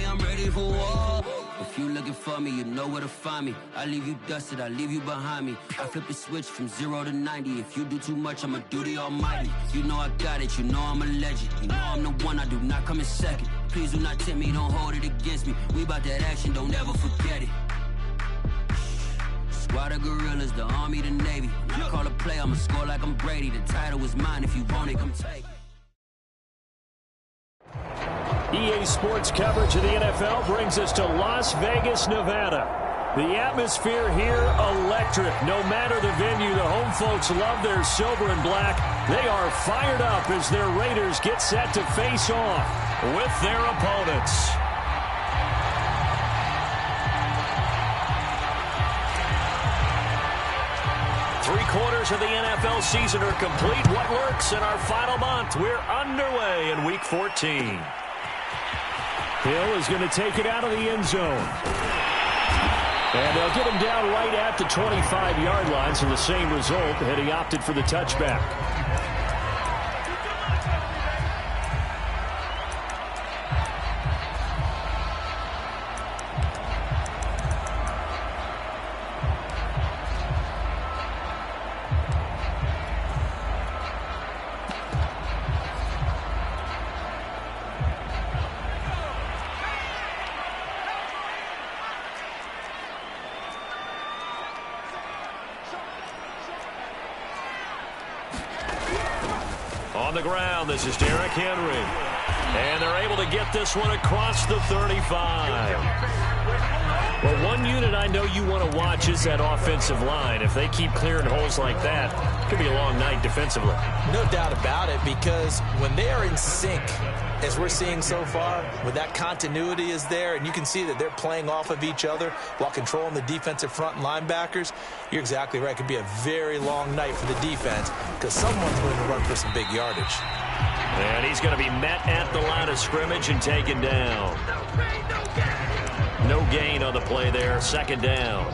I'm ready for war. If you looking for me, you know where to find me. I leave you dusted, I leave you behind me. I flip the switch from 0 to 90. If you do too much, I'ma do the almighty. You know I got it, you know I'm a legend. You know I'm the one, I do not come in second. Please do not tempt me, don't hold it against me. We bout that action, don't ever forget it. Squad of gorillas, the army, the navy. When I call a play, I'ma score like I'm Brady. The title is mine, if you want it, come take it. EA Sports coverage of the NFL brings us to Las Vegas, Nevada. The atmosphere here, electric. No matter the venue, the home folks love their silver and black. They are fired up as their Raiders get set to face off with their opponents. Three-quarters of the NFL season are complete. What works in our final month? We're underway in Week 14. Hill is going to take it out of the end zone. And they'll get him down right at the 25-yard line, so the same result had he opted for the touchback. On the ground, this is Derrick Henry. And they're able to get this one across the 35. Well, one unit I know you want to watch is that offensive line. If they keep clearing holes like that, it could be a long night defensively. No doubt about it, because when they are in sync, as we're seeing so far, when that continuity is there, and you can see that they're playing off of each other while controlling the defensive front and linebackers, you're exactly right. It could be a very long night for the defense because someone's going to run for some big yardage. And he's going to be met at the line of scrimmage and taken down. No gain on the play there. Second down.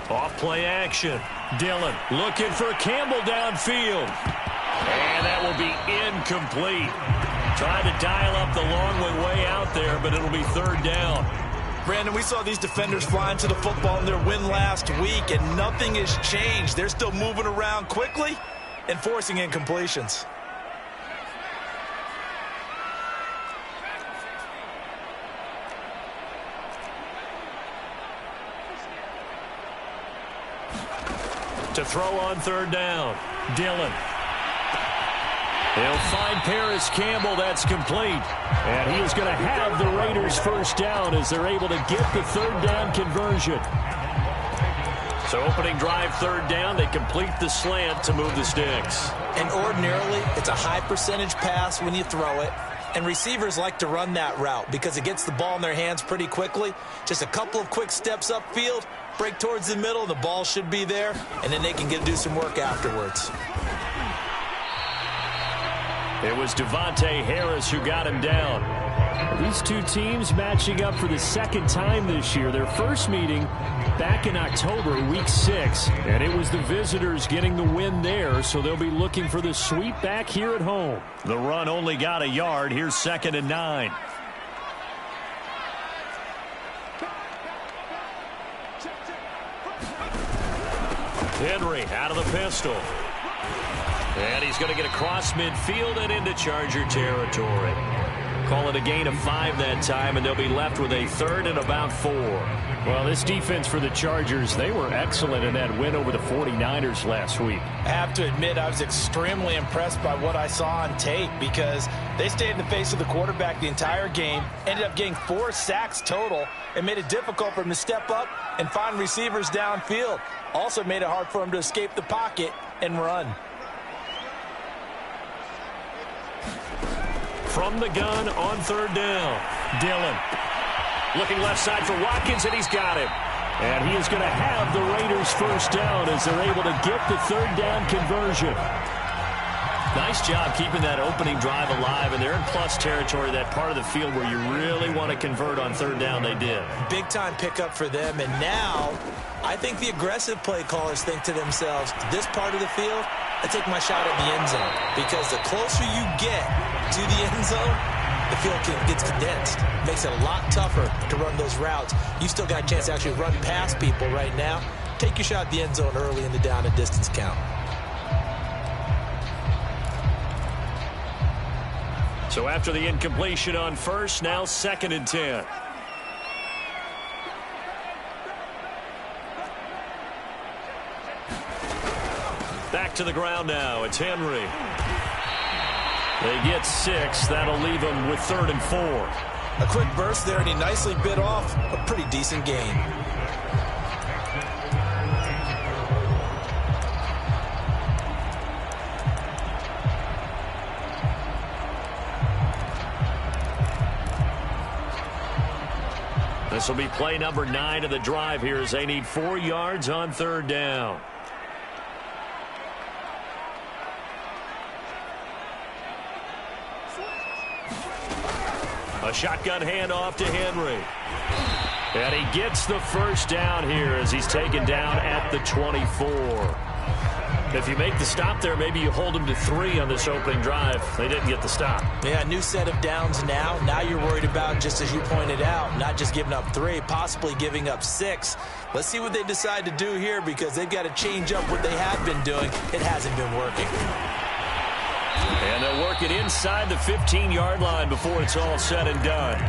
Off play action. Dillon looking for Campbell downfield. And that will be incomplete. Trying to dial up the long way out there, but it'll be third down. Brandon, we saw these defenders flying to the football in their win last week, and nothing has changed. They're still moving around quickly and forcing incompletions. To throw on third down, Dillon. He'll find Paris Campbell. That's complete. And he is going to have the Raiders first down as they're able to get the third down conversion. So opening drive third down, they complete the slant to move the sticks. And ordinarily, it's a high percentage pass when you throw it. And receivers like to run that route because it gets the ball in their hands pretty quickly. Just a couple of quick steps upfield, break towards the middle, the ball should be there, and then they can do some work afterwards. It was Devontae Harris who got him down. These two teams matching up for the second time this year. Their first meeting back in October, week 6, and it was the visitors getting the win there, so they'll be looking for the sweep back here at home. The run only got a yard. Here's 2nd and 9. Henry out of the pistol. And he's going to get across midfield and into Charger territory. Call it a gain of 5 that time, and they'll be left with a 3rd and about 4. Well, this defense for the Chargers, they were excellent in that win over the 49ers last week. I have to admit, I was extremely impressed by what I saw on tape because they stayed in the face of the quarterback the entire game, ended up getting 4 sacks total, and made it difficult for him to step up and find receivers downfield. Also made it hard for him to escape the pocket and run. From the gun on third down, Dillon. Looking left side for Watkins, and he's got him. And he is going to have the Raiders first down as they're able to get the third down conversion. Nice job keeping that opening drive alive, and they're in 30-plus territory, that part of the field where you really want to convert on third down. They did. Big-time pickup for them, and now I think the aggressive play callers think to themselves, this part of the field, I take my shot at the end zone, because the closer you get to the end zone, the field gets condensed. Makes it a lot tougher to run those routes. You still got a chance to actually run past people right now. Take your shot at the end zone early in the down and distance count. So after the incompletion on first, now 2nd and 10. Back to the ground now. It's Henry. They get 6. That'll leave them with 3rd and 4. A quick burst there, and he nicely bit off a pretty decent gain. This will be play number 9 of the drive here as they need 4 yards on 3rd down. A shotgun handoff to Henry. And he gets the first down here as he's taken down at the 24. If you make the stop there, maybe you hold them to 3 on this opening drive. They didn't get the stop. Yeah, new set of downs now. Now you're worried about, just as you pointed out, not just giving up 3, possibly giving up 6. Let's see what they decide to do here, because they've got to change up what they have been doing. It hasn't been working. And they'll work it inside the 15-yard line before it's all said and done.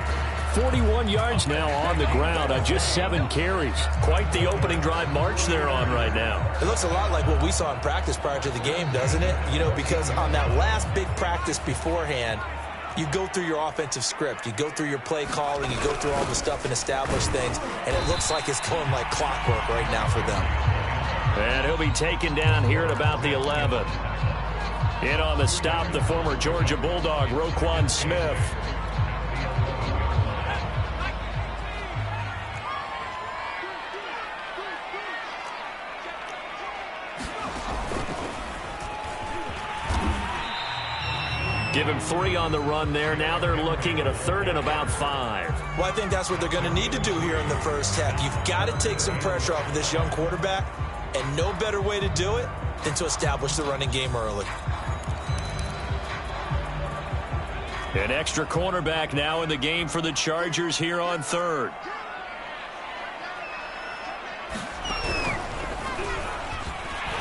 41 yards now on the ground on just 7 carries. Quite the opening drive march they're on right now. It looks a lot like what we saw in practice prior to the game, doesn't it? You know, because on that last big practice beforehand, you go through your offensive script. You go through your play calling. You go through all the stuff and establish things. And it looks like it's going like clockwork right now for them. And he'll be taken down here at about the 11. In on the stop, the former Georgia Bulldog, Roquan Smith. Give him 3 on the run there. Now they're looking at a 3rd and about 5. Well, I think that's what they're going to need to do here in the first half. You've got to take some pressure off of this young quarterback, and no better way to do it than to establish the running game early. An extra cornerback now in the game for the Chargers here on 3rd.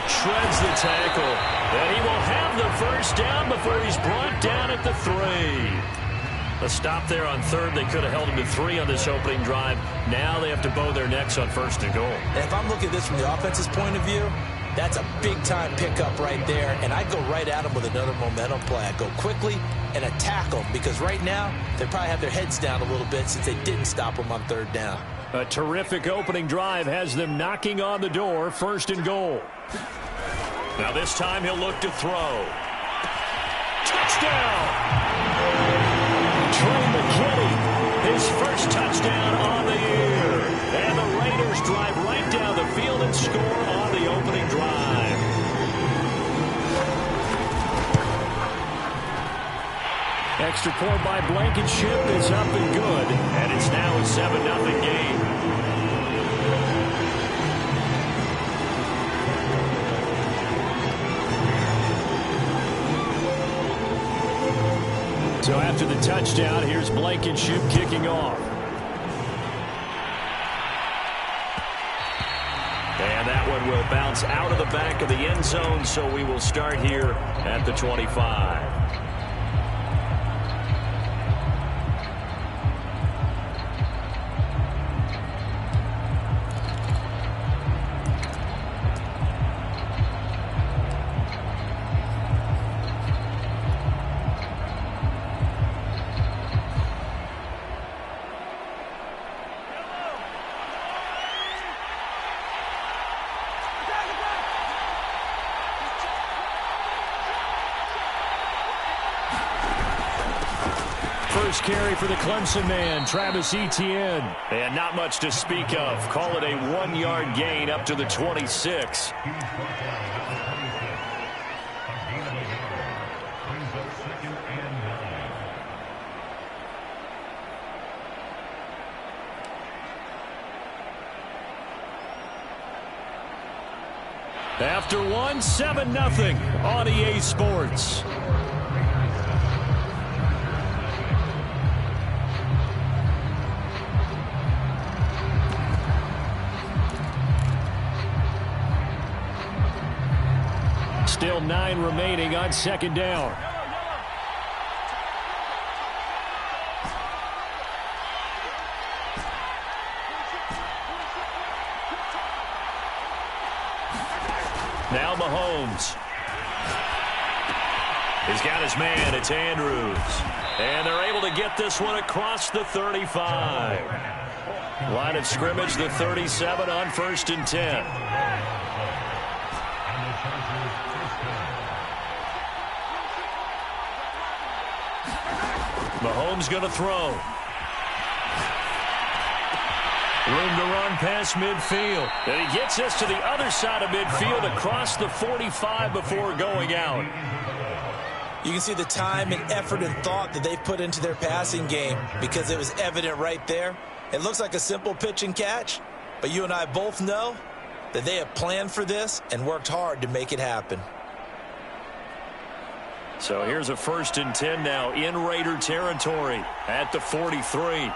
Shreds the tackle, and he will have the first down before he's brought down at the 3. A stop there on 3rd. They could have held him to 3 on this opening drive. Now they have to bow their necks on 1st and goal. And if I'm looking at this from the offense's point of view, that's a big-time pickup right there, and I'd go right at him with another momentum play. I'd go quickly and attack them, because right now they probably have their heads down a little bit since they didn't stop them on 3rd down. A terrific opening drive has them knocking on the door, 1st and goal. Now this time he'll look to throw. Touchdown! Trey McKinney, his first touchdown on the year. And the Raiders drive right down the field and score on the opening drive. Extra point by Blankenship is up and good. And it's now a 7-0 game. So after the touchdown, here's Blankenship kicking off. And that one will bounce out of the back of the end zone, so we will start here at the 25. First carry for the Clemson man, Travis Etienne. And not much to speak of. Call it a 1-yard gain up to the 26. After one, 7-0 on EA Sports. Still 9 remaining on second down. Now Mahomes. He's got his man. It's Andrews. And they're able to get this one across the 35. Line of scrimmage, the 37 on 1st and 10. Mahomes going to throw. Room to run past midfield. And he gets us to the other side of midfield across the 45 before going out. You can see the time and effort and thought that they've put into their passing game because it was evident right there. It looks like a simple pitch and catch, but you and I both know that they have planned for this and worked hard to make it happen. So here's a 1st and 10 now in Raider territory at the 43.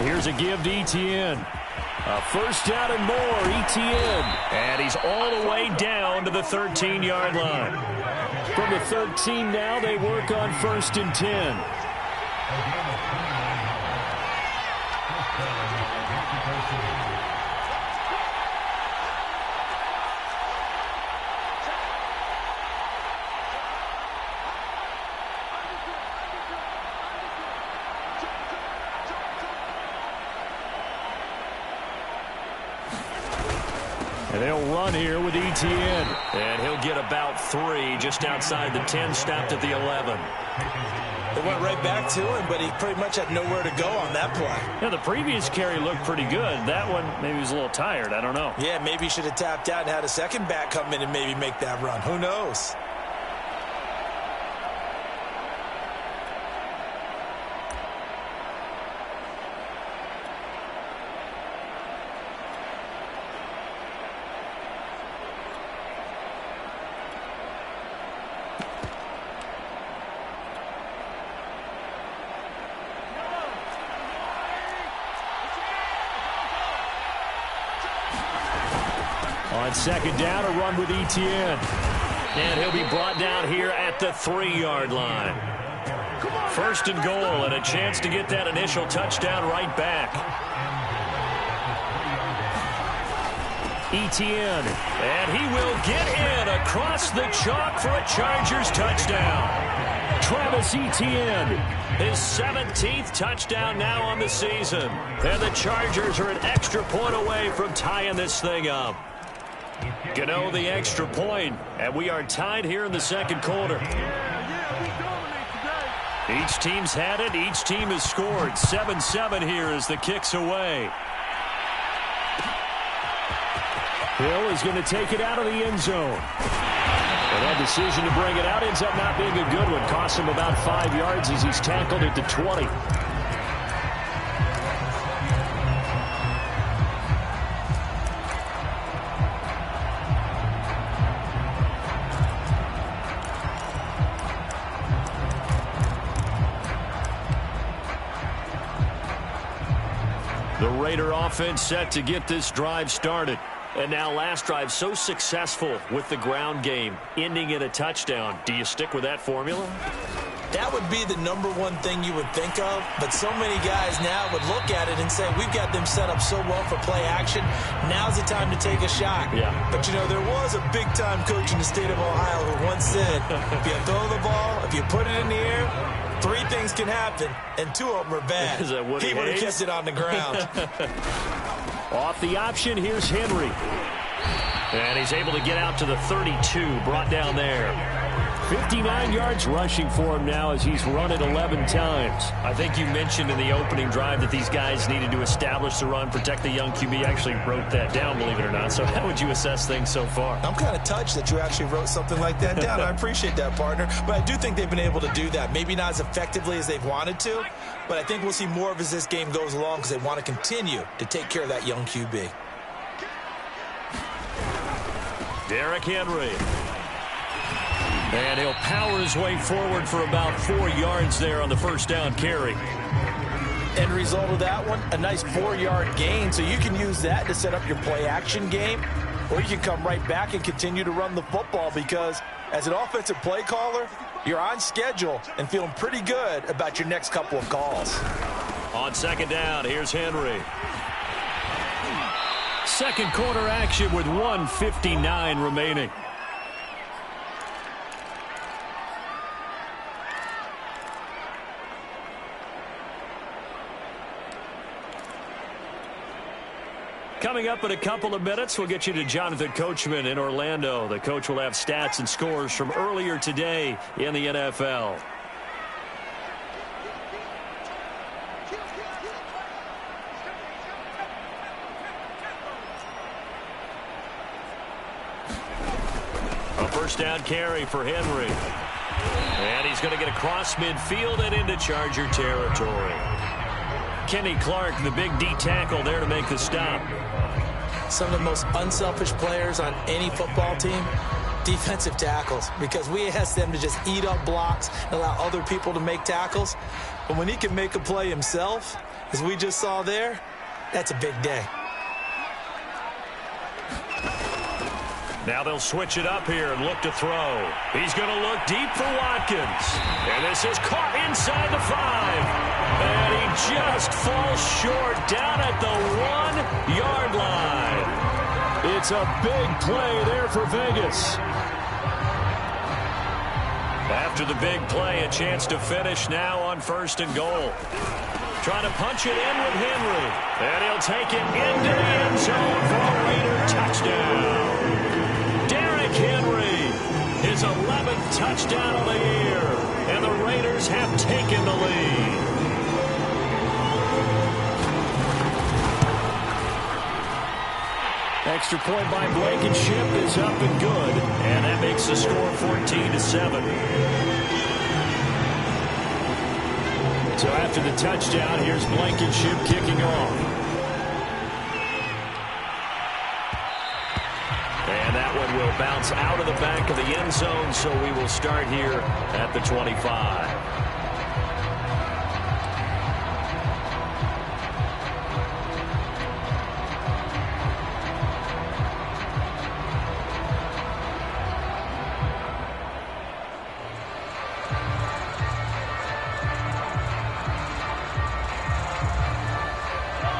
Here's a give to Etienne. A 1st down and more, Etienne. And he's all the way down to the 13-yard line. From the 13 now, they work on 1st and 10. And they'll run here with Etienne. And he'll get about 3 just outside the 10, stopped at the 11. They went right back to him, but he pretty much had nowhere to go on that play. Yeah, the previous carry looked pretty good. That one, maybe he was a little tired. I don't know. Yeah, maybe he should have tapped out and had a second back come in and maybe make that run. Who knows? On second down, a run with Etienne. And he'll be brought down here at the 3-yard line. 1st and goal, and a chance to get that initial touchdown right back. Etienne, and he will get in across the chalk for a Chargers touchdown. Travis Etienne, his 17th touchdown now on the season. And the Chargers are an extra point away from tying this thing up. Gano the extra point, and we are tied here in the second quarter. Each team's had it. Each team has scored. 7-7 here as the kick's away. Hill is going to take it out of the end zone. And that decision to bring it out ends up not being a good one. Costs him about 5 yards as he's tackled at the 20. The Raider offense set to get this drive started. And now last drive so successful with the ground game, ending in a touchdown. Do you stick with that formula? That would be the #1 thing you would think of, but so many guys now would look at it and say, we've got them set up so well for play action, now's the time to take a shot. Yeah. But, you know, there was a big-time coach in the state of Ohio who once said, if you throw the ball, if you put it in the air, 3 things can happen, and 2 of them are bad. Is that Woody he would have Hayes? kept it on the ground. Off the option, here's Henry. And he's able to get out to the 32, brought down there. 59 yards rushing for him now as he's run it 11 times. I think you mentioned in the opening drive that these guys needed to establish the run, protect the young QB. I actually wrote that down, believe it or not. So how would you assess things so far? I'm kind of touched that you actually wrote something like that down. I appreciate that, partner. But I do think they've been able to do that. Maybe not as effectively as they've wanted to, but I think we'll see more of as this game goes along because they want to continue to take care of that young QB. Derrick Henry. And he'll power his way forward for about 4 yards there on the first down carry. End result of that one, a nice 4-yard gain. So you can use that to set up your play-action game, or you can come right back and continue to run the football because as an offensive play caller, you're on schedule and feeling pretty good about your next couple of calls. On second down, here's Henry. Second quarter action with 1:59 remaining. Coming up in a couple of minutes, we'll get you to Jonathan Coachman in Orlando. The coach will have stats and scores from earlier today in the NFL. A first down carry for Henry. And he's going to get across midfield and into Charger territory. Kenny Clark, the big D tackle there to make the stop. Some of the most unselfish players on any football team, defensive tackles, because we ask them to just eat up blocks and allow other people to make tackles. But when he can make a play himself, as we just saw there, that's a big day. Now they'll switch it up here and look to throw. He's going to look deep for Watkins. And this is caught inside the 5. And he just falls short down at the 1-yard line. It's a big play there for Vegas. After the big play, a chance to finish now on first and goal. Trying to punch it in with Henry. And he'll take it into the end zone for a Raider touchdown. Derrick Henry, his 11th touchdown of the year. And the Raiders have taken the lead. Extra point by Blankenship is up and good. And that makes the score 14-7. So after the touchdown, here's Blankenship kicking off. And that one will bounce out of the back of the end zone, so we will start here at the 25.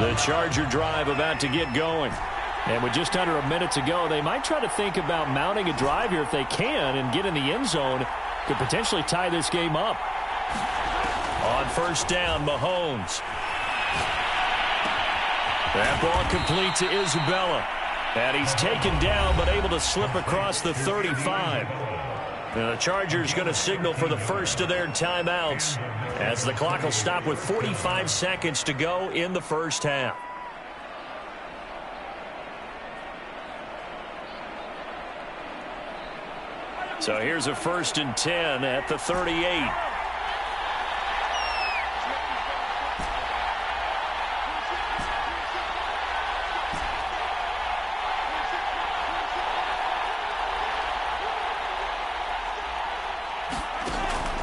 The Charger drive about to get going. And with just under a minute to go, they might try to think about mounting a drive here if they can and get in the end zone to potentially tie this game up. On first down, Mahomes. That ball complete to Isabella. And he's taken down but able to slip across the 35. And the Chargers going to signal for the first of their timeouts as the clock will stop with 45 seconds to go in the first half. So here's a 1st and 10 at the 38.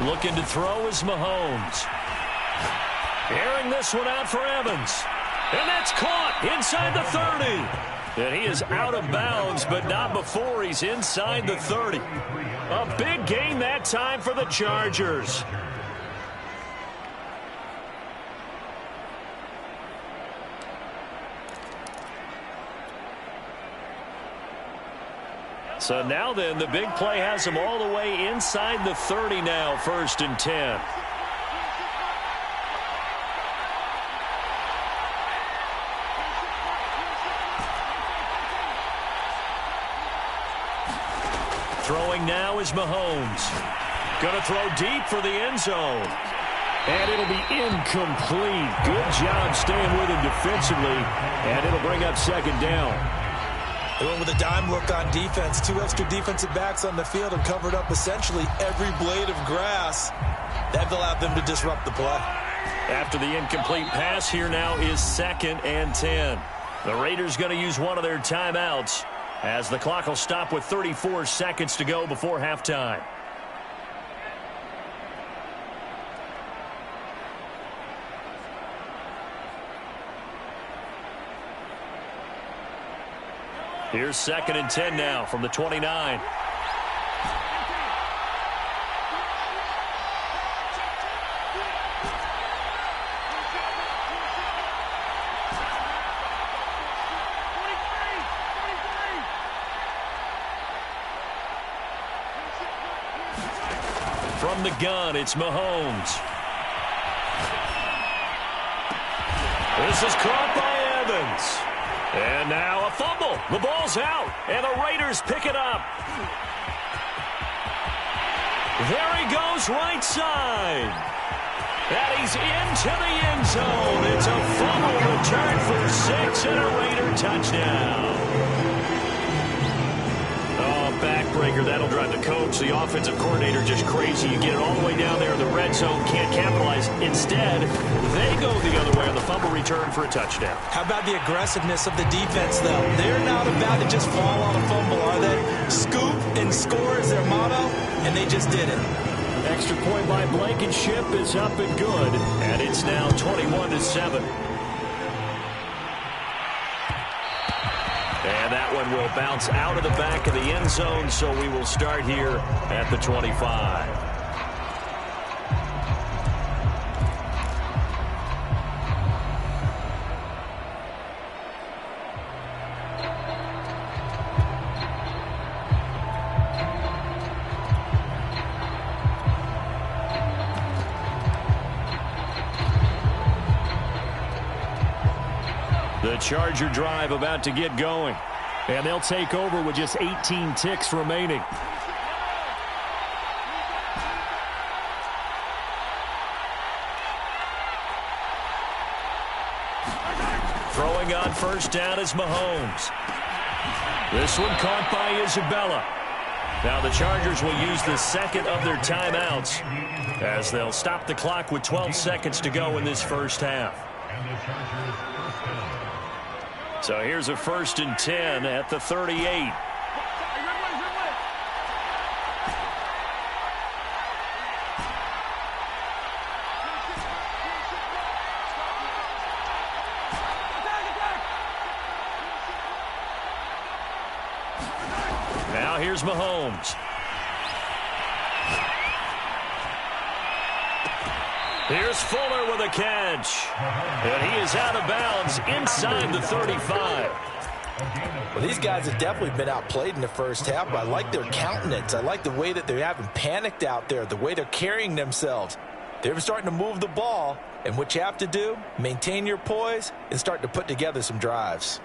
Looking to throw is Mahomes. Airing this one out for Evans. And that's caught inside the 30. And he is out of bounds, but not before he's inside the 30. A big gain that time for the Chargers. So now then, the big play has him all the way inside the 30 now, 1st and 10. Throwing now is Mahomes. Going to throw deep for the end zone. And it'll be incomplete. Good job staying with him defensively. And it'll bring up second down. They went with a dime look on defense. 2 extra defensive backs on the field and covered up essentially every blade of grass. That allowed them to disrupt the play. After the incomplete pass, here now is 2nd and 10. The Raiders going to use one of their timeouts as the clock will stop with 34 seconds to go before halftime. Here's 2nd and 10 now from the 29. From the gun, it's Mahomes. This is caught by Evans. And now a fumble. The ball's out, and the Raiders pick it up. There he goes right side. And he's into the end zone. It's a fumble return for 6 and a Raider touchdown. Backbreaker, that'll drive the coach, the offensive coordinator, just crazy. You get it all the way down there in the red zone, can't capitalize. Instead, they go the other way on the fumble return for a touchdown. How about the aggressiveness of the defense, though? They're not about to just fall on a fumble, are they? Scoop and score is their motto, and they just did it. Extra point by Blankenship is up and good, and it's now 21-7. And that one will bounce out of the back of the end zone, so we will start here at the 25. The Charger drive about to get going. And they'll take over with just 18 ticks remaining. Throwing on first down is Mahomes. This one caught by Isabella. Now the Chargers will use the second of their timeouts as they'll stop the clock with 12 seconds to go in this first half. So here's a 1st and 10 at the 38. Now here's Mahomes. Here's Fuller with a catch. And he is out of bounds inside the 35. Well, these guys have definitely been outplayed in the first half, but I like their countenance. I like the way that they haven't panicked out there, the way they're carrying themselves. They're starting to move the ball, and what you have to do, maintain your poise and start to put together some drives.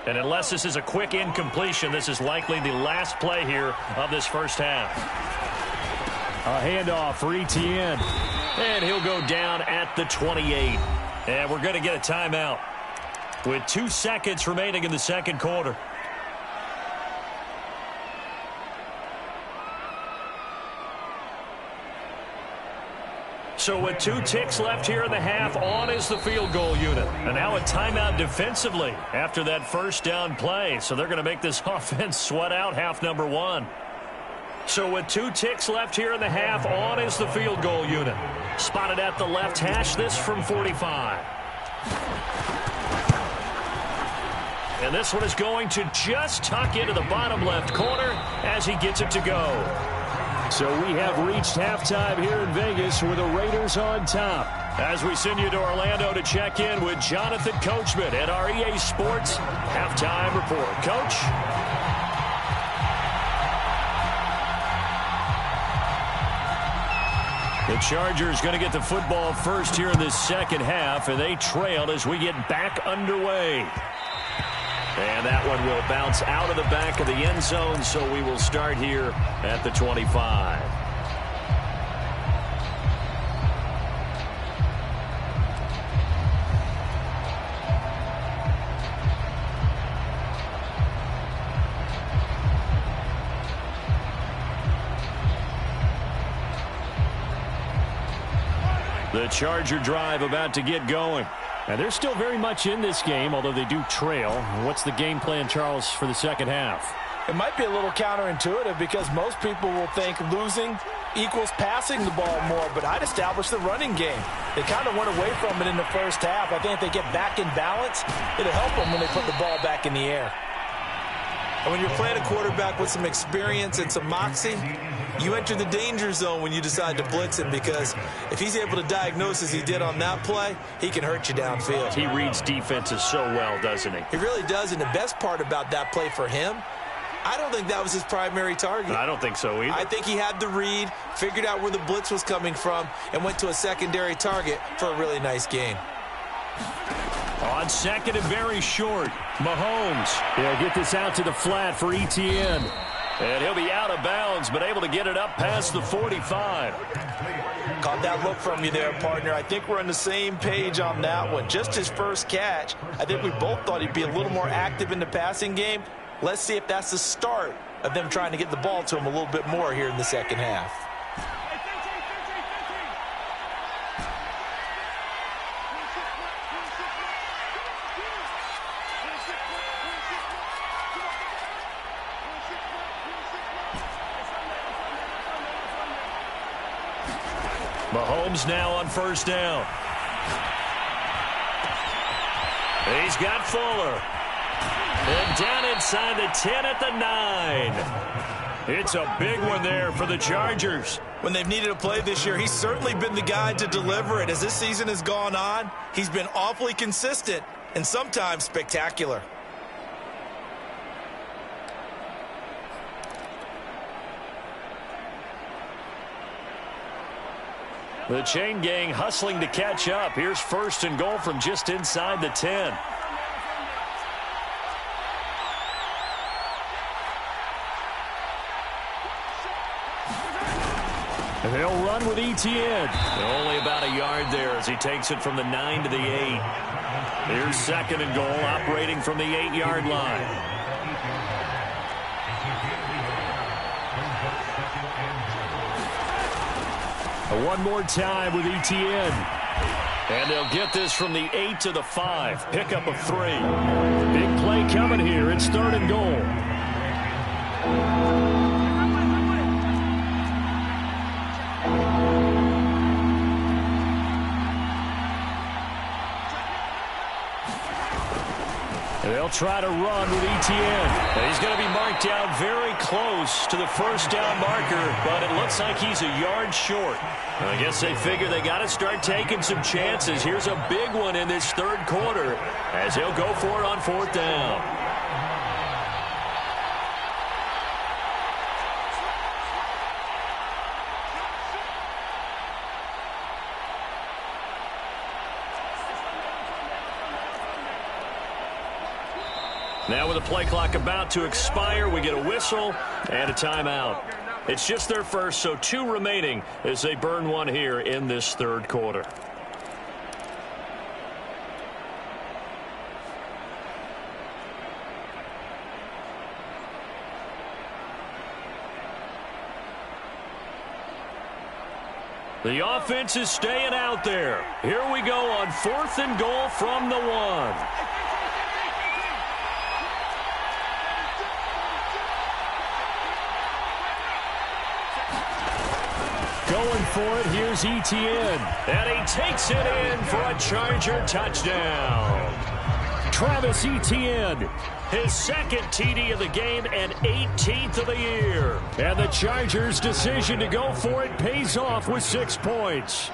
And unless this is a quick incompletion, this is likely the last play here of this first half. A handoff for Etienne. And he'll go down at the 28. And we're going to get a timeout with 2 seconds remaining in the second quarter. So with 2 ticks left here in the half, on is the field goal unit. And now a timeout defensively after that first down play. So they're going to make this offense sweat out half number 1. So with 2 ticks left here in the half, on is the field goal unit. Spotted at the left hash, this from 45. And this one is going to just tuck into the bottom left corner as he gets it to go. So we have reached halftime here in Vegas with the Raiders on top. As we send you to Orlando to check in with Jonathan Coachman at our EA Sports Halftime Report. Coach? The Chargers going to get the football first here in this second half, and they trail as we get back underway. And that one will bounce out of the back of the end zone, so we will start here at the 25. The Charger drive about to get going. And they're still very much in this game, although they do trail. What's the game plan, Charles, for the second half? It might be a little counterintuitive because most people will think losing equals passing the ball more, but I'd establish the running game. They kind of went away from it in the first half. I think if they get back in balance, it'll help them when they put the ball back in the air. And when you're playing a quarterback with some experience and some moxie, you enter the danger zone when you decide to blitz him, because if he's able to diagnose as he did on that play, he can hurt you downfield. He reads defenses so well, doesn't he? He really does, and the best part about that play for him, I don't think that was his primary target. I don't think so either. I think he had the read, figured out where the blitz was coming from, and went to a secondary target for a really nice gain. On second and very short, Mahomes. He'll get this out to the flat for Etienne. And he'll be out of bounds, but able to get it up past the 45. Caught that look from you there, partner. I think we're on the same page on that one. Just his first catch, I think we both thought he'd be a little more active in the passing game. Let's see if that's the start of them trying to get the ball to him a little bit more here in the second half. Mahomes now on first down. He's got Fuller. And down inside the 10 at the 9. It's a big one there for the Chargers. When they've needed a play this year, he's certainly been the guy to deliver it. As this season has gone on, he's been awfully consistent and sometimes spectacular. The chain gang hustling to catch up. Here's first and goal from just inside the 10. And they'll run with Etienne. Only about a yard there as he takes it from the 9 to the 8. Here's second and goal, operating from the 8-yard line. One more time with Etienne. And they'll get this from the 8 to the 5. Pickup of 3. Big play coming here. It's third and goal. They'll try to run with Etienne. He's going to be marked down very close to the first down marker, but it looks like he's a yard short. I guess they figure they got to start taking some chances. Here's a big one in this third quarter as he'll go for it on fourth down. Now with the play clock about to expire, we get a whistle and a timeout. It's just their first, so 2 remaining as they burn one here in this third quarter. The offense is staying out there. Here we go on fourth and goal from the 1. Going for it, here's Etienne. And he takes it in for a Charger touchdown. Travis Etienne, his second TD of the game and 18th of the year. And the Chargers' decision to go for it pays off with 6 points.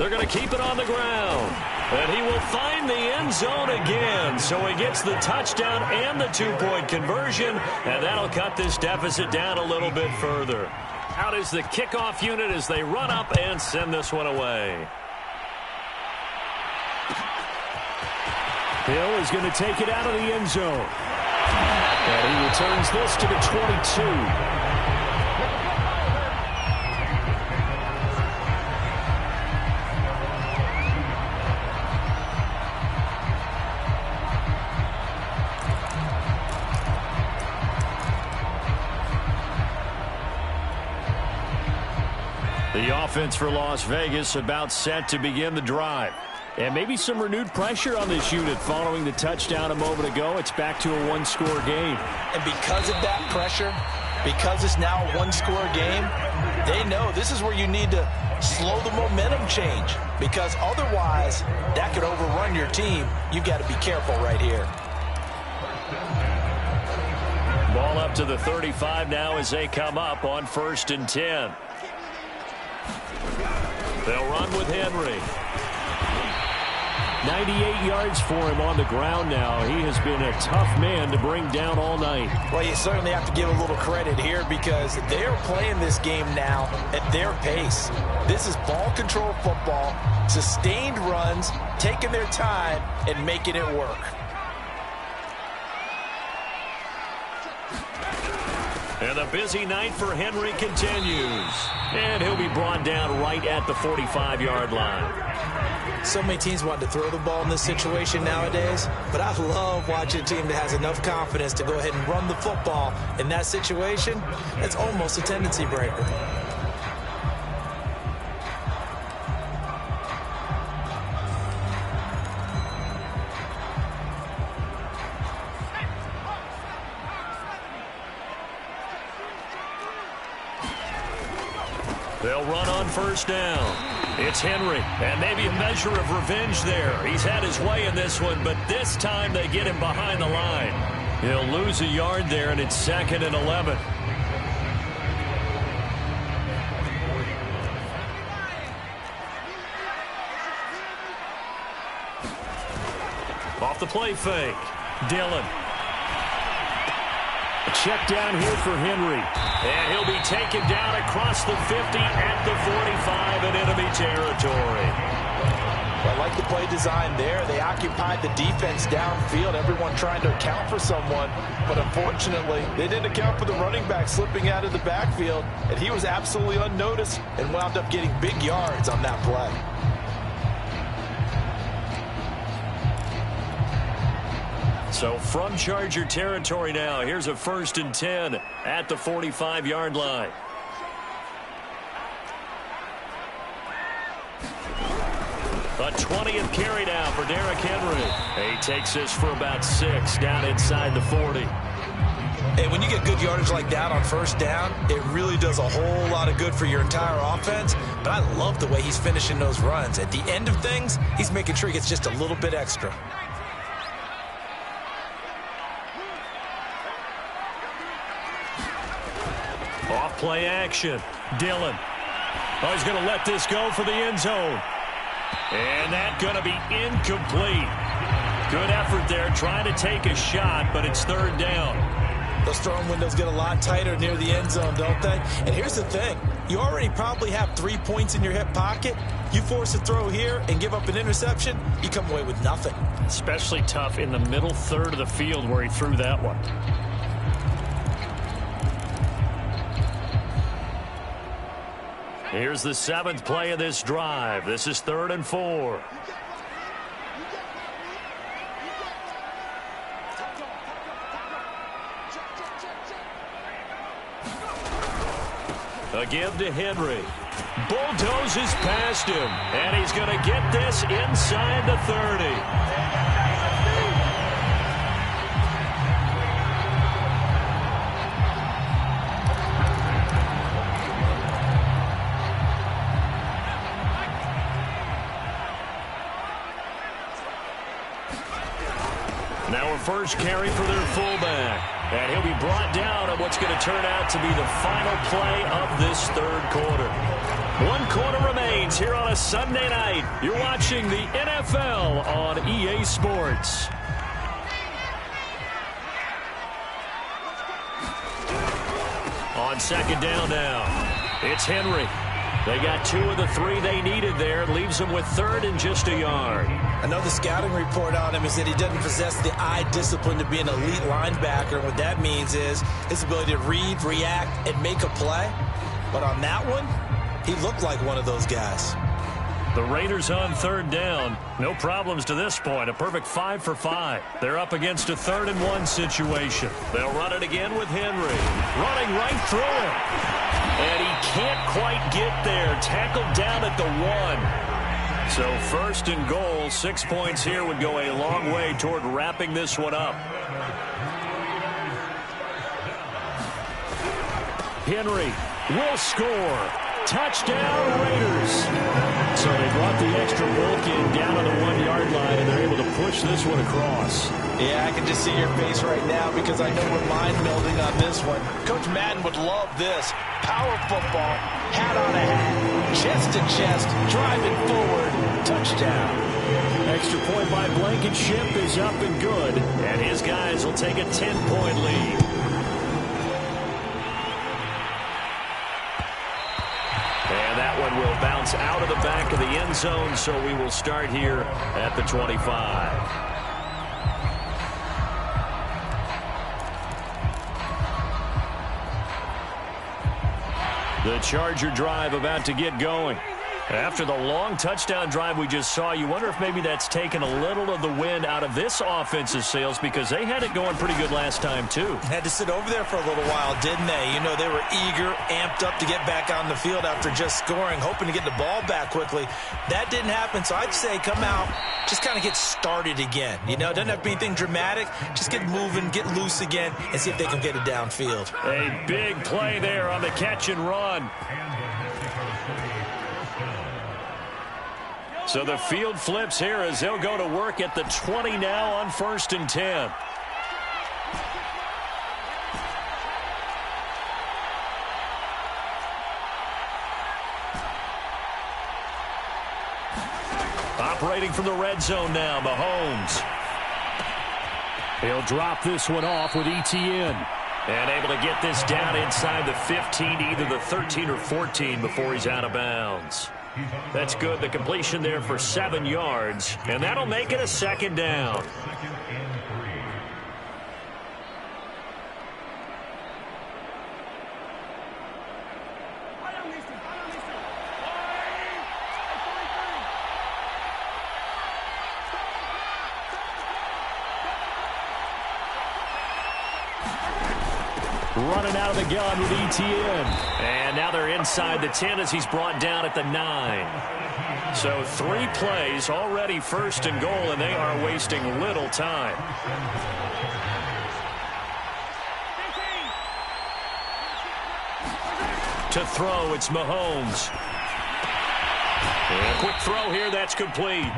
They're going to keep it on the ground. And he will find the end zone again. So he gets the touchdown and the two-point conversion. And that'll cut this deficit down a little bit further. Out is the kickoff unit as they run up and send this one away. Hill is going to take it out of the end zone. And he returns this to the 22. The offense for Las Vegas about set to begin the drive. And maybe some renewed pressure on this unit following the touchdown a moment ago. It's back to a one-score game. And because of that pressure, because it's now a one-score game, they know this is where you need to slow the momentum change. Because otherwise, that could overrun your team. You've got to be careful right here. Ball up to the 35 now as they come up on 1st and 10. They'll run with Henry. 98 yards for him on the ground now. He has been a tough man to bring down all night. Well, you certainly have to give a little credit here because they're playing this game now at their pace. This is ball control football, sustained runs, taking their time and making it work. And the busy night for Henry continues. And he'll be brought down right at the 45-yard line. So many teams want to throw the ball in this situation nowadays, but I love watching a team that has enough confidence to go ahead and run the football in that situation. That's almost a tendency breaker. They'll run on 1st down. It's Henry, and maybe a measure of revenge there. He's had his way in this one, but this time they get him behind the line. He'll lose a yard there, and it's 2nd and 11. Off the play fake. Dillon. A check down here for Henry. And he'll be taken down across the 50 at the 45 in enemy territory. I like the play design there. They occupied the defense downfield, everyone trying to account for someone. But unfortunately, they didn't account for the running back slipping out of the backfield. And he was absolutely unnoticed and wound up getting big yards on that play. So from Charger territory now, here's a 1st and 10 at the 45-yard line. A 20th carry now for Derrick Henry. He takes this for about 6 down inside the 40. And when you get good yardage like that on 1st down, it really does a whole lot of good for your entire offense. But I love the way he's finishing those runs. At the end of things, he's making sure he gets just a little bit extra. Off play action. Dillon. Oh, he's going to let this go for the end zone. And that's going to be incomplete. Good effort there trying to take a shot, but it's 3rd down. Those throwing windows get a lot tighter near the end zone, don't they? And here's the thing. You already probably have 3 points in your hip pocket. You force a throw here and give up an interception, you come away with nothing. Especially tough in the middle 3rd of the field where he threw that one. Here's the 7th play of this drive. This is 3rd and 4. A give to Henry. Bulldozes past him. And he's going to get this inside the 30. Now a first carry for their fullback. And he'll be brought down on what's going to turn out to be the final play of this third quarter. 1 quarter remains here on a Sunday night. You're watching the NFL on EA Sports. On second down now, it's Henry. They got 2 of the 3 they needed there. Leaves them with third and just a yard. Another scouting report on him is that he doesn't possess the eye discipline to be an elite linebacker. And what that means is his ability to read, react, and make a play. But on that one, he looked like one of those guys. The Raiders on third down. No problems to this point. A perfect 5 for 5. They're up against a 3rd and 1 situation. They'll run it again with Henry. Running right through him. And he can't quite get there. Tackled down at the 1. So 1st and goal. 6 points here would go a long way toward wrapping this one up. Henry will score. Touchdown, Raiders. So they brought the extra bulk in down to the 1-yard line, and they're able to push this one across. Yeah, I can just see your face right now because I know we're mind melding on this one. Coach Madden would love this. Power football, hat on a hat, chest to chest, driving forward, touchdown. Extra point by Blankenship is up and good, and his guys will take a 10-point lead. And that one will bounce out of the back of the end zone, so we will start here at the 25. The Charger drive about to get going. After the long touchdown drive we just saw, you wonder if maybe that's taken a little of the wind out of this offensive sails because they had it going pretty good last time, too. Had to sit over there for a little while, didn't they? You know, they were eager, amped up to get back on the field after just scoring, hoping to get the ball back quickly. That didn't happen, so I'd say come out, just kind of get started again. You know, doesn't have to be anything dramatic. Just get moving, get loose again, and see if they can get it downfield. A big play there on the catch and run. So the field flips here as they'll go to work at the 20 now on 1st and 10. Operating from the red zone now, Mahomes. He'll drop this one off with ETN. And able to get this down inside the 15, either the 13 or 14 before he's out of bounds. That's good. The completion there for 7 yards. And that'll make it a 2nd down. Running out of the gun with ETN. And now they're inside the 10 as he's brought down at the 9. So 3 plays, already 1st and goal, and they are wasting little time. To throw, it's Mahomes. And a quick throw here, that's complete.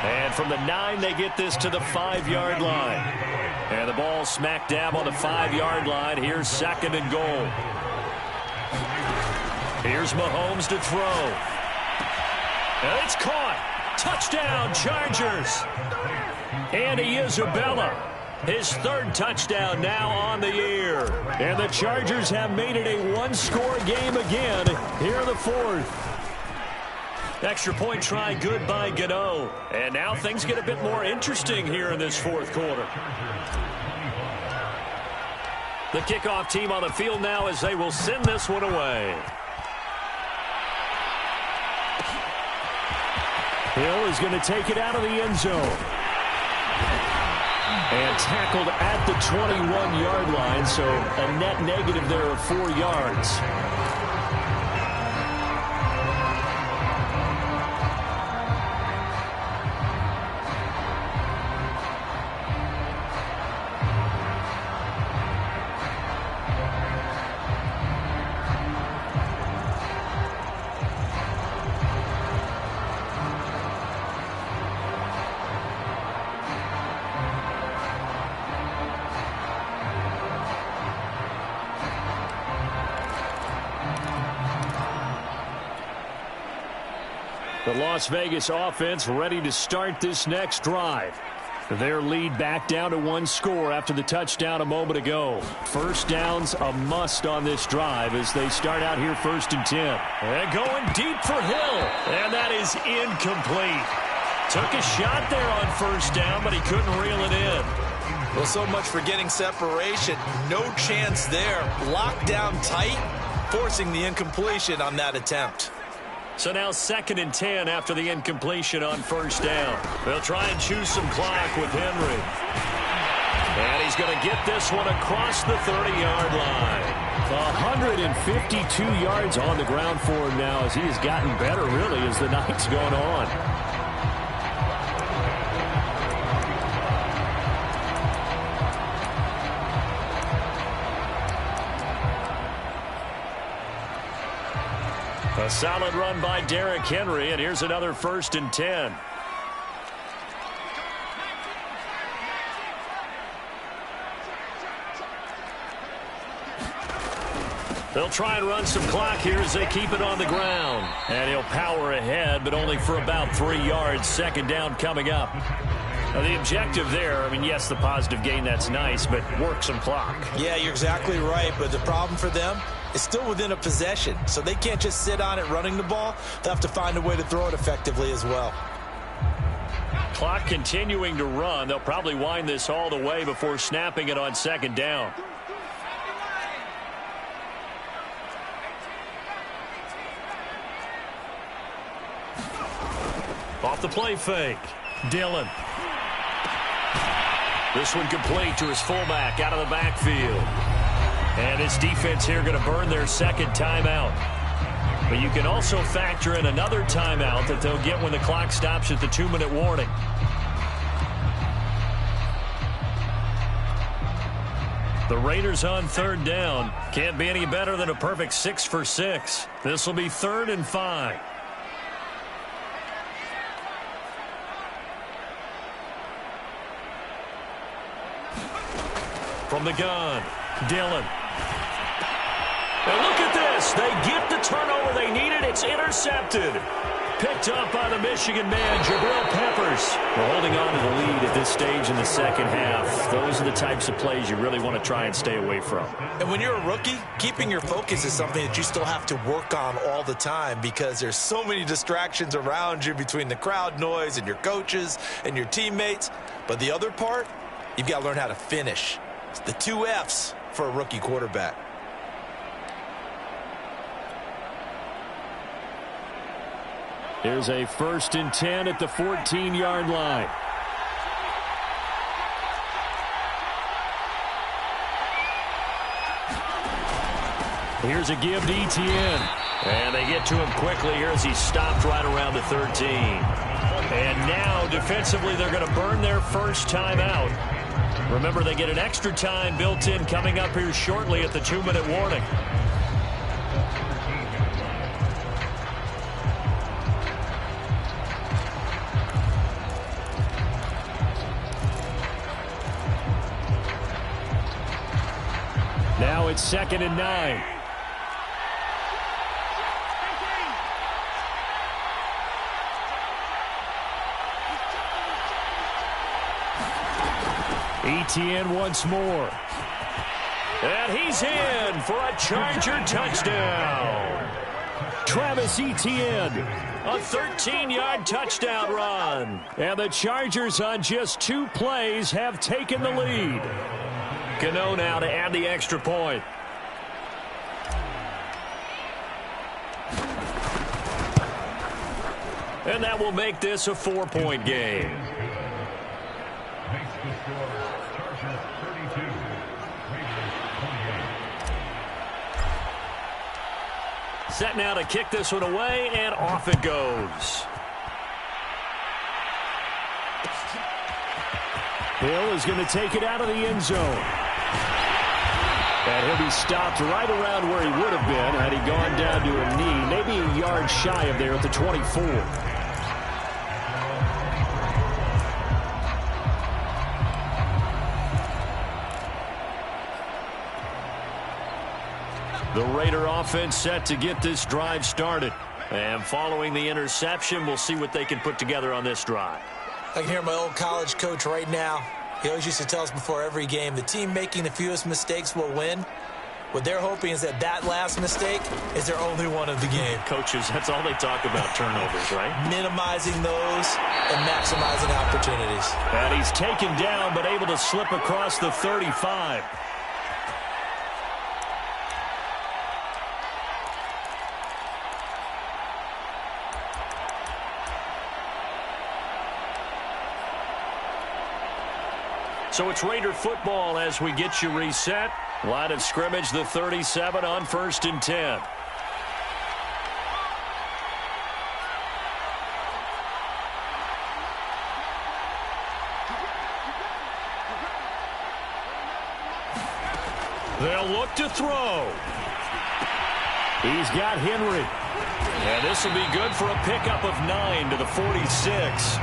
And from the 9, they get this to the 5-yard line. And the ball smack dab on the 5-yard line. Here's 2nd and goal. Here's Mahomes to throw. And it's caught. Touchdown, Chargers. Andy Isabella, his 3rd touchdown now on the year. And the Chargers have made it a 1-score game again here in the 4th. Extra point try good by Gano. And now things get a bit more interesting here in this 4th quarter. The kickoff team on the field now as they will send this one away. Hill is going to take it out of the end zone. And tackled at the 21-yard line, so a net negative there of 4 yards. The Las Vegas offense ready to start this next drive. Their lead back down to one score after the touchdown a moment ago. First down's a must on this drive as they start out here 1st and 10. And going deep for Hill. And that is incomplete. Took a shot there on 1st down, but he couldn't reel it in. Well, so much for getting separation. No chance there. Locked down tight, forcing the incompletion on that attempt. So now 2nd and 10 after the incompletion on 1st down. They'll try and choose some clock with Henry. And he's going to get this one across the 30-yard line. 152 yards on the ground for him now as he has gotten better, really, as the night's gone on. A solid run by Derrick Henry, and here's another 1st and 10. They'll try and run some clock here as they keep it on the ground. And he'll power ahead, but only for about 3 yards. 2nd down coming up. Now, the objective there, I mean, yes, the positive gain, that's nice, but work some clock. Yeah, you're exactly right, but the problem for them is still within a possession, so they can't just sit on it running the ball. They'll have to find a way to throw it effectively as well. Clock continuing to run. They'll probably wind this all the way before snapping it on 2nd down. Off the play fake. Dillon. This one complete to his fullback out of the backfield. And his defense here going to burn their 2nd timeout. But you can also factor in another timeout that they'll get when the clock stops at the 2-minute warning. The Raiders on 3rd down. Can't be any better than a perfect 6 for 6. This will be 3rd and 5. From the gun, Dillon. Now look at this. They get the turnover they needed. It's intercepted. Picked up by the Michigan man, Jabril Peppers. We're holding on to the lead at this stage in the 2nd half. Those are the types of plays you really want to try and stay away from. And when you're a rookie, keeping your focus is something that you still have to work on all the time because there's so many distractions around you between the crowd noise and your coaches and your teammates. But the other part, you've got to learn how to finish. It's the 2 F's for a rookie quarterback. Here's a 1st and 10 at the 14-yard line. Here's a give to Etienne. And they get to him quickly here as he stopped right around the 13. And now, defensively, they're going to burn their 1st timeout. Remember, they get an extra time built in coming up here shortly at the 2-minute warning. Now it's 2nd and 9. Etienne once more. And he's in for a Charger touchdown. Travis Etienne, a 13-yard touchdown run. And the Chargers on just 2 plays have taken the lead. Gano now to add the extra point. And that will make this a 4-point game. Set now to kick this one away, and off it goes. Hill is going to take it out of the end zone. And he'll be stopped right around where he would have been had he gone down to a knee, maybe a yard shy of there at the 24. The Raider offense set to get this drive started. And following the interception, we'll see what they can put together on this drive. I can hear my old college coach right now. He always used to tell us before every game, the team making the fewest mistakes will win. What they're hoping is that last mistake is their only one of the game. Coaches, that's all they talk about, turnovers, right? Minimizing those and maximizing opportunities. And he's taken down but able to slip across the 35. So it's Raider football as we get you reset. Line of scrimmage, the 37 on 1st and 10. They'll look to throw. He's got Henry. And this will be good for a pickup of 9 to the 46.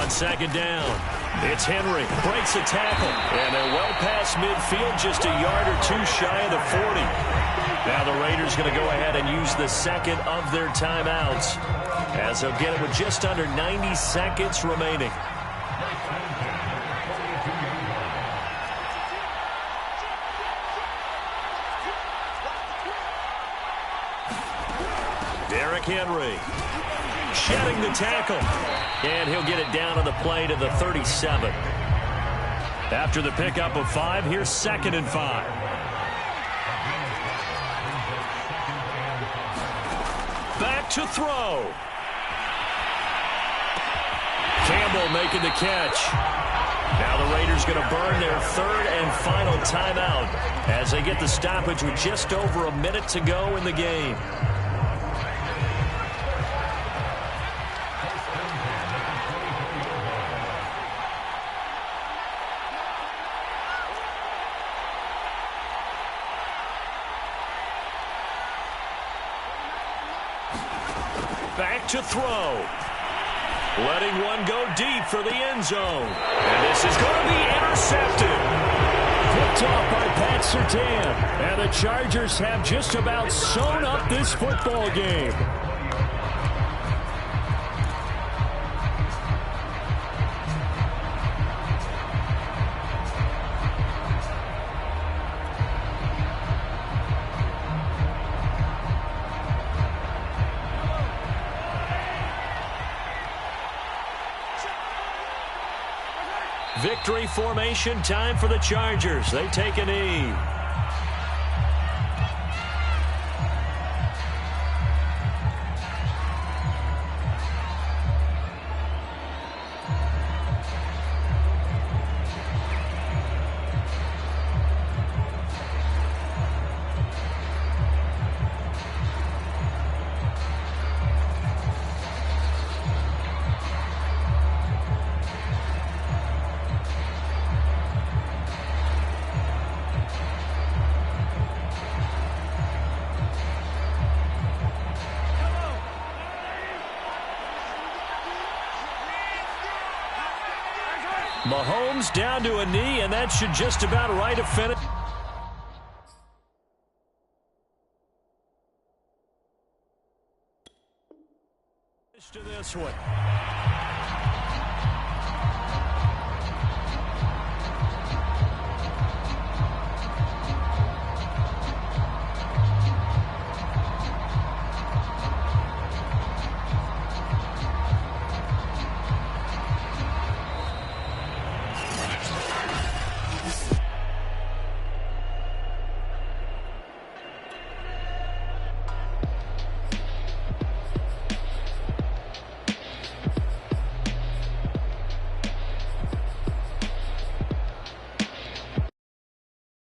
On 2nd down, it's Henry. Breaks a tackle. And they're well past midfield, just a yard or two shy of the 40. Now the Raiders going to go ahead and use the second of their timeouts, as they'll get it with just under 90 seconds remaining. Derrick Henry shedding the tackle, and he'll get it down on the play to the 37. After the pickup of 5, here's 2nd and 5. Back to throw. Campbell making the catch. Now the Raiders going to burn their 3rd and final timeout as they get the stoppage with just over a minute to go in the game. Back to throw. Letting one go deep for the end zone. And this is going to be intercepted. Picked off by Pat Surtain. And the Chargers have just about sewn up this football game. Victory formation time for the Chargers. They take a knee. Mahomes down to a knee, and that should just about right a finish. To this one.